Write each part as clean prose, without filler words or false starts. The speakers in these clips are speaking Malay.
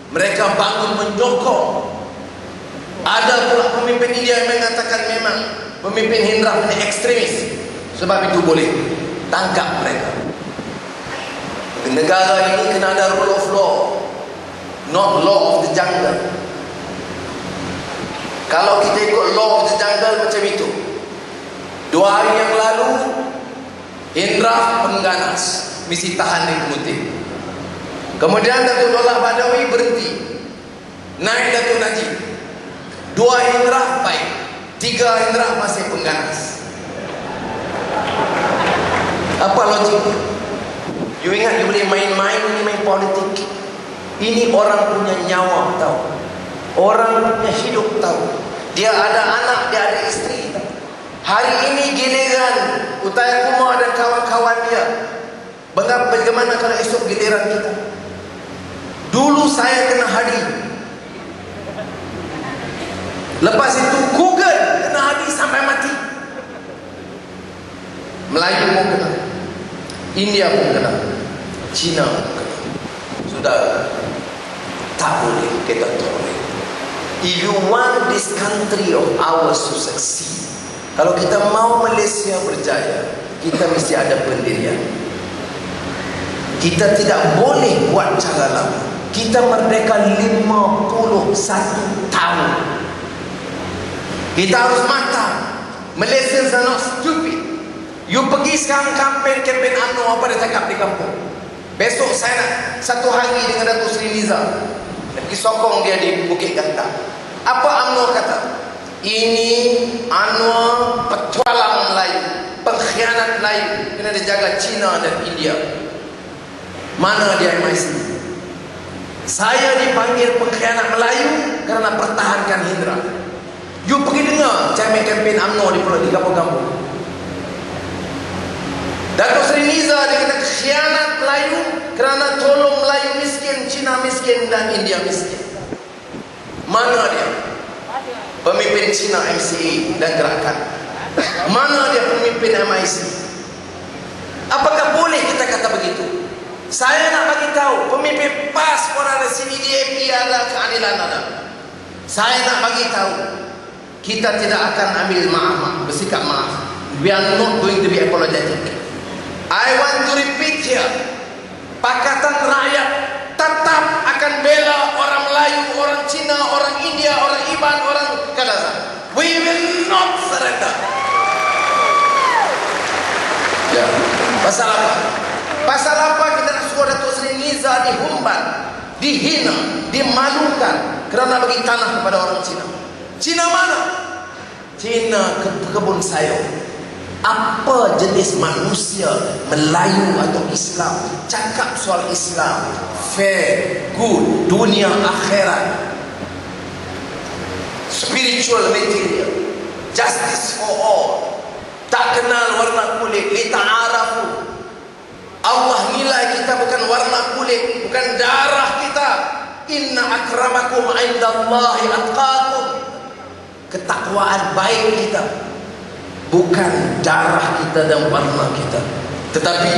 Mereka bangun menyokong. Ada pula pemimpin India yang mengatakan memang pemimpin Hendra ini ekstremis, sebab itu boleh tangkap mereka. Negara ini kena ada rule of law, not law of the jungle. Kalau kita ikut law of the jungle macam itu, 2 hari yang lalu Hendra pengganas, misi tahan di Kemuting. Kemudian Datuk Dollah Badawi berhenti, naik Datuk Najib. 2 Hendra baik, 3 Hendra masih pengganas. Apa logiknya? You ingat, you boleh main-main, ini main politik. Ini orang punya nyawa, tahu. Orang punya hidup, tahu. Dia ada anak, dia ada isteri, tahu. Hari ini giliran Uttayakumar dan kawan-kawan dia. Bagaimana kalau esok giliran kita? Dulu saya kena hadir. Lepas itu Google kena hadir sampai mati. Melayu pun kena, India pun kena, Cina pun kena. Sudah tak boleh kita tolerate. If you want this country of ours to succeed, kalau kita mau Malaysia berjaya, kita mesti ada pendirian. Kita tidak boleh buat cara lama. Kita merdeka 51 tahun. Kita harus matang. Malaysians are not stupid. You pergi sekarang kempen UMNO, apa dia cakap di kampung? Besok saya nak 1 hari dengan Datuk Seri Niza, pergi sokong dia di Bukit Gantang. Apa UMNO kata? Ini Anwar petualang Melayu, pengkhianat Melayu, kena dijaga China dan India. Mana dia MIC? Saya dipanggil pengkhianat Melayu kerana pertahankan Hendra. You pergi dengar chairman kempen UMNO di kampung-kampung. Datuk Seri Niza dia kata khianat Melayu kerana tolong Melayu miskin, Cina miskin dan India miskin. Mana dia? Pemimpin Cina MCA dan gerakan. Mana dia pemimpin MIC? Apakah boleh kita kata begitu? Saya nak bagi tahu, pemimpin PAS pun ada, sini DAP ada, keadilan ada. Saya nak bagi tahu, kita tidak akan ambil maaf, bersikap maaf. We are not going to be apologetic. I want to repeat here, Pakatan Rakyat tetap akan bela orang Melayu, orang Cina, orang India, orang Iban, orang Kadazan. We will not surrender. Ya, pasal apa? Pasal apa kita nak suruh Datuk Seri Niza dihumban, dihina, dimalukan kerana bagi tanah kepada orang Cina? Cina mana? Cina kebun sayur. Apa jenis manusia, Melayu atau Islam, cakap soal Islam, fair, good, dunia akhirat, spiritual material, justice for all, tak kenal warna kulit, lita'arafu. Allah nilai kita bukan warna kulit, bukan darah kita. Inna akramakum indallahi atqakum. Ketakwaan baik kita bukan darah kita dan warna kita. Tetapi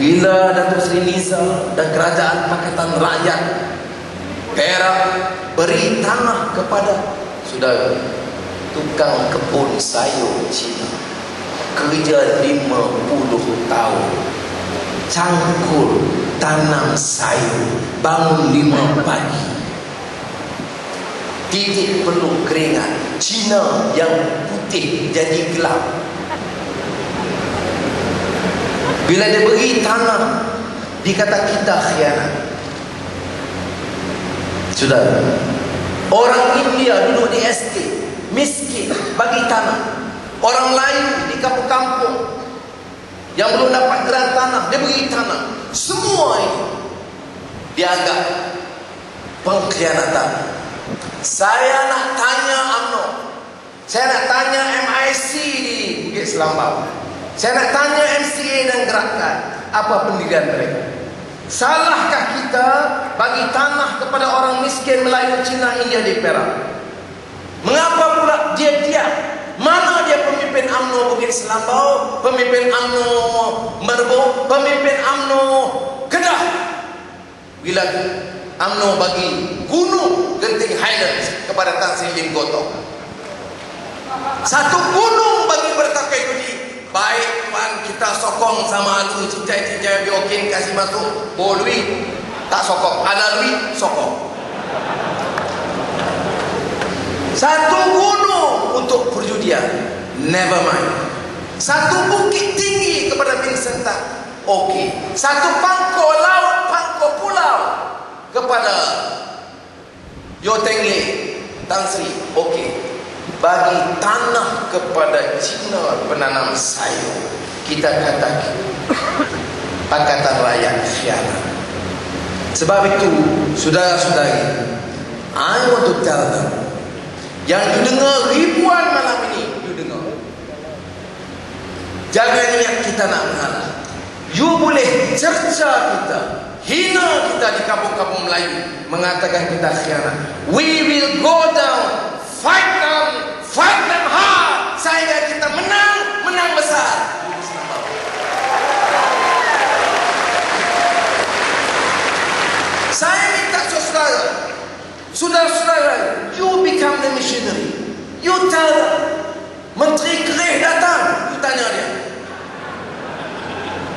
bila Datuk Seri Niza dan Kerajaan Pakatan Rakyat Perak beri tanah kepada sudah tukang kebun sayur Cina, kerja 50 tahun, cangkul tanam sayur, bangun 5 pagi, titik perlu keringat. Cina yang putih jadi gelap. Bila dia beri tanah, dikata kita khianat. Sudah. Orang India duduk di estate, miskin, bagi tanah. Orang lain di kampung-kampung yang belum dapat geran tanah, dia beri tanah. Semua ini dianggap pengkhianatan. Saya nak tanya UMNO, saya nak tanya MIC di Bukit Selambau, saya nak tanya MCA dan gerakan, apa pendirian mereka? Salahkah kita bagi tanah kepada orang miskin Melayu, Cina, India di Perak? Mengapa pula dia diam? Mana dia pemimpin UMNO Bukit Selambau, pemimpin UMNO Merbau, pemimpin UMNO Kedah? Bila UMNO bagi gunung Genting Highlands kepada Tan Sri Lim Gotong. Satu gunung bagi bertakai judi. Baik tuan, kita sokong sama tu cincai-cincai biokin kasih masuk. Boleh tak sokong, ada duit sokong. Satu gunung untuk perjudian, never mind. Satu bukit tinggi kepada Vincent Tan, okey. Satu pangkor laut, pangkor pulau kepada Yo Teng Le, Tan Sri, okey. Bagi tanah kepada Cina penanam sayur, kita katakan Pakatan Rakyat khianat. Sebab itu, saudara-saudari, I want to tell them, yang you dengar ribuan malam ini, you dengar, jangan niat kita nak mengalah. You boleh cerca kita, hina kita di kampung-kampung Melayu, mengatakan kita khianat. We will go down, fight them hard, sehingga kita menang besar. Saya minta saudara-saudara, you become the missionary. You tell them, Menteri Keris datang, you tanya dia,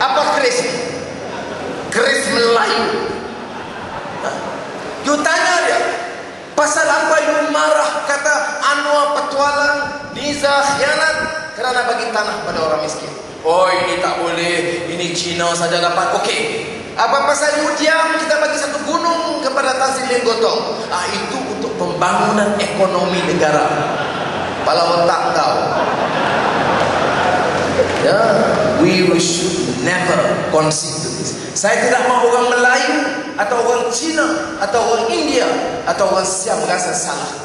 apa keris? Keris Melayu. You tanya dia, pasal apa you marah kata Anwar petualang, Niza khianat kerana bagi tanah pada orang miskin? Oh, ini tak boleh, ini Cina saja dapat. Okey, apa pasal you diam kita bagi satu gunung kepada Tan Sri Lim Gotong? Itu untuk pembangunan ekonomi negara. Kepala otak kau. Ya, we should never concede to this. Saya tidak mahu orang Melayu atau orang Cina atau orang India atau orang Siam merasa salah.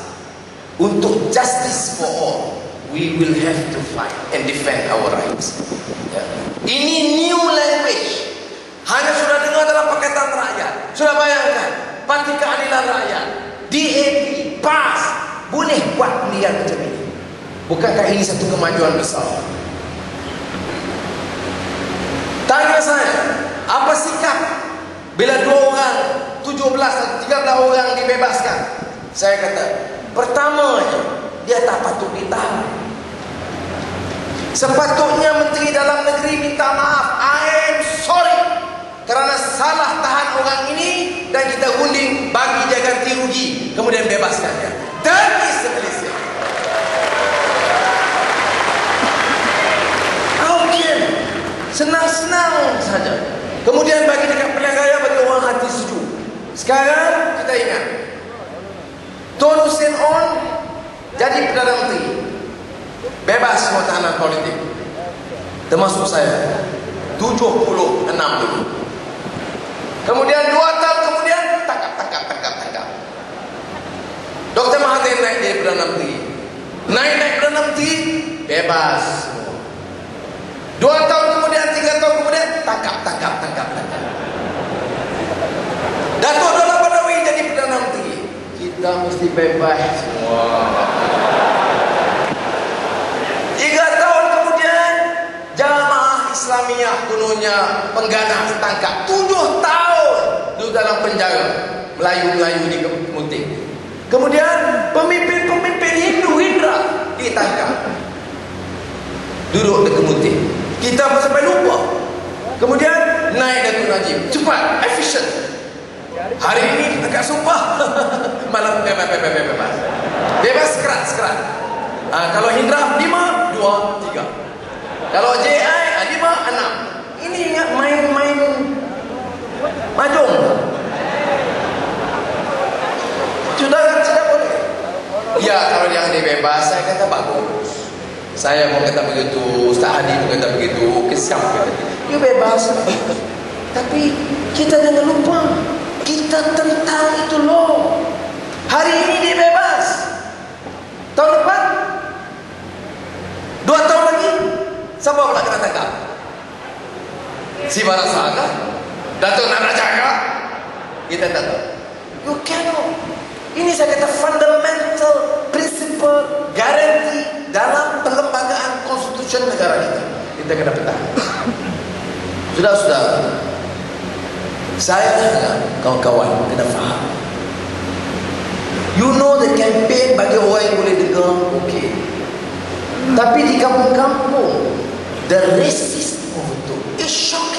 Untuk justice for all, we will have to fight and defend our rights. Ya. Ini new language. Hanya sudah dengar dalam Pakatan Rakyat. Sudah bayangkan, Parti Keadilan Rakyat, DAP, PAS, boleh buat pilihan macam ini. Bukankah ini satu kemajuan besar? Tanya saya, apa sikap bila 2 orang, 17 atau 13 orang dibebaskan? Saya kata, pertamanya, dia tak patut ditahan. Sepatutnya Menteri Dalam Negeri minta maaf. I am sorry kerana salah tahan orang ini, dan kita unding bagi dia ganti rugi, kemudian bebaskan dia. That is the Malaysia. Senang-senang saja. Kemudian bagi dekat pilihan raya bagi orang hati sejuk. Sekarang kita ingat, Tun Hussein On jadi Perdana Menteri, bebas semua tahanan politik, termasuk saya, 76 dulu. Kemudian 2 tahun kemudian tangkap. Dr. Mahathir naik jadi Perdana Menteri, naik Perdana Menteri, bebas. 2 tahun kemudian, 3 tahun kemudian, tangkap. Datuk Dahlan Badawi jadi Perdana Menteri, kita mesti bebas semua. 3 tahun kemudian, Jamaah Islamiyah gunungnya pengganas tangkap. 7 tahun duduk dalam penjara, Melayu-Melayu di Kemuting. Kemudian pemimpin Hindu Hindra ditangkap, duduk di Kemuting. Kita sampai lupa. Kemudian naik Datuk Najib, cepat, efisien. Hari ini agak sumpah, malam bebas sekerat. Kalau Hindra 5, 2, 3. Kalau JI 5, 6. Ini main majung. Sudah tidak boleh. Ya, kalau yang dibebas, saya kata bagus. Saya mau kata begitu, Ustaz Hadi pun kata begitu, Kesiam kata begitu. You bebas. Tapi kita jangan lupa, kita tentang itu loh. Hari ini dia bebas. Tahun depan 2 tahun lagi, siapa pula kena tangkap? Si Barasaga, Datuk Narajaga. Kita tak tahu. You cannot. Ini saya kata fundamental principle, garanti dalam pelembagaan konstitusi negara kita. Kita kena petang. Sudah. Saya harap kawan-kawan kena faham. You know the campaign bagi orang yang boleh dengar, okey. Tapi di kampung-kampung, the racist overtone is shocking.